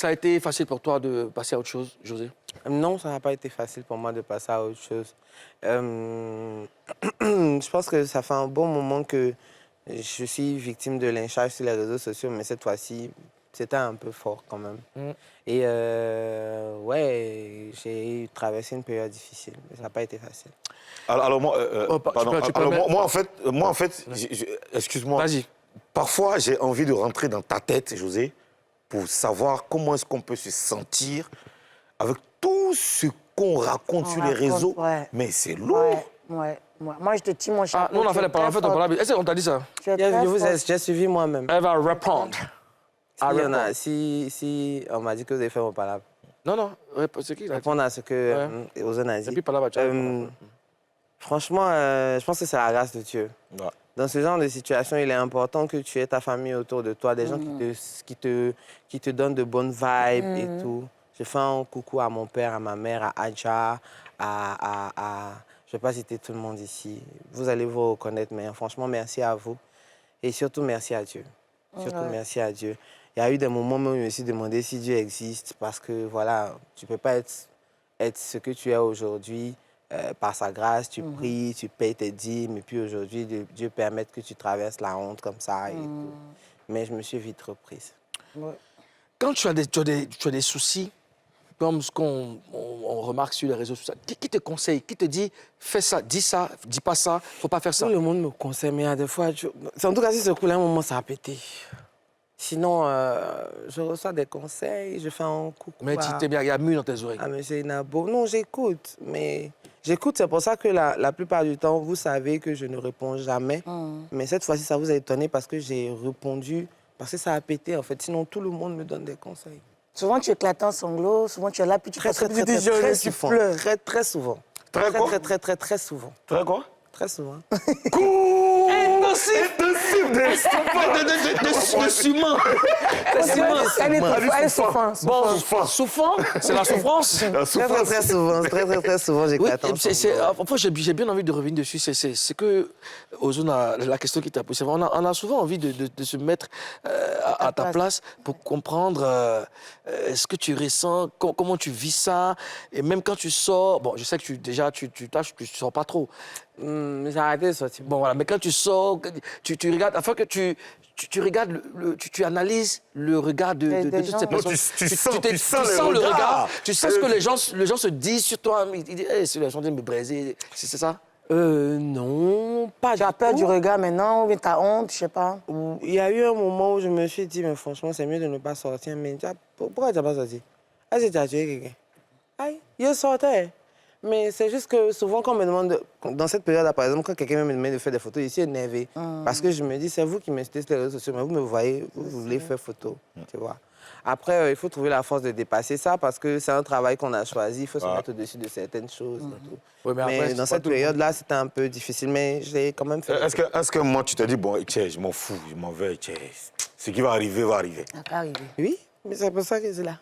Ça a été facile pour toi de passer à autre chose, José? Non, ça n'a pas été facile pour moi de passer à autre chose. Je pense que ça fait un bon moment que je suis victime de lynchage sur les réseaux sociaux, mais cette fois-ci, c'était un peu fort quand même. Et ouais, j'ai traversé une période difficile, mais ça n'a pas été facile. Alors moi, pardon. tu peux Alors, mettre- moi, en fait, excuse-moi. Vas-y. Parfois, j'ai envie de rentrer dans ta tête, José, pour savoir comment est-ce qu'on peut se sentir avec tout ce qu'on raconte sur les réseaux. Ouais. Mais c'est lourd. Ouais. Moi, je te tire mon chapeau. Ah, nous, on a fait les paroles. En fait, on parlait. Est-ce qu'on t'a dit ça? J'ai suivi moi-même. Elle va répondre. Si on m'a dit que vous avez fait mon palabre. Non, c'est qui là? Répondre à ce que Ozone a dit. Et puis, palabre, tu vois. Franchement, je pense que c'est la grâce de Dieu. Ouais. Dans ce genre de situation, il est important que tu aies ta famille autour de toi, des gens qui te donnent de bonnes vibes et tout. Je fais un coucou à mon père, à ma mère, à Adja, je ne vais pas citer tout le monde ici. Vous allez vous reconnaître, mais franchement, merci à vous. Et surtout, merci à Dieu. Surtout, merci à Dieu. Il y a eu des moments où je me suis demandé si Dieu existe, parce que, voilà, tu ne peux pas être ce que tu es aujourd'hui. Par sa grâce, tu pries, tu payes tes dîmes, et puis aujourd'hui, Dieu permet que tu traverses la honte comme ça. Et tout. Mais je me suis vite reprise. Quand tu as des soucis, comme ce qu'on remarque sur les réseaux sociaux, qui te conseille? Qui te dit, fais ça, dis pas ça, faut pas faire ça? Tout le monde me conseille, mais il y a des fois... En tout cas, si ce coup-là, un moment, ça a pété. Sinon, je reçois des conseils, je fais un coucou. Mais il y a mue dans tes oreilles. Ah, mais c'est Nabo. Non, j'écoute, mais... J'écoute, c'est pour ça que la plupart du temps, vous savez que je ne réponds jamais. Mais cette fois-ci, ça vous a étonné parce que j'ai répondu, parce que ça a pété, en fait. Sinon, tout le monde me donne des conseils. Souvent, tu éclates en sanglots, souvent, tu es là, puis tu Très souvent. Très souvent. Très quoi? Très souvent. Très quoi? Très souvent. Intensif de ciment. Elle est souffrante. Bon, souffrant, c'est la souffrance. Très souvent, Oui, j'éclate en sanglots. enfin, j'ai bien envie de revenir dessus. C'est que, Ozone, la question qui t'a posée, on a souvent envie de se mettre à ta place pour comprendre ce que tu ressens, comment tu vis ça. Et même quand tu sors, bon, je sais que tu sors pas trop. J'ai arrêté de sortir. Bon, voilà, mais quand tu sors, tu regardes, afin que tu regardes, tu analyses le regard de toutes ces personnes. Tu sens le regard. Tu sais ce que les gens se disent sur toi. Ils disent, hey, c'est les gens de me braiser. C'est ça? Non, pas Tu as peur du regard maintenant, ou bien tu as honte, je sais pas. Il y a eu un moment où je me suis dit, mais franchement, c'est mieux de ne pas sortir. Mais pourquoi tu n'as pas sorti? Est-ce que tu as tué quelqu'un? Aïe, je sortais. Mais c'est juste que souvent, quand on me demande, dans cette période-là, par exemple, quand quelqu'un me demande de faire des photos, je suis énervé. Parce que je me dis, c'est vous qui m'installez sur les réseaux sociaux, mais vous me voyez, vous voulez faire photo, tu vois. Après, il faut trouver la force de dépasser ça parce que c'est un travail qu'on a choisi. Il faut se mettre au-dessus de certaines choses. Et tout. Oui, mais après, dans cette période-là, c'était un peu difficile, mais j'ai quand même fait. Est-ce que moi, tu te dis, bon, tiens, je m'en fous, je m'en vais, tiens, ce qui va arriver, va arriver. Ça peut arriver. Oui, mais c'est pour ça que c'est là.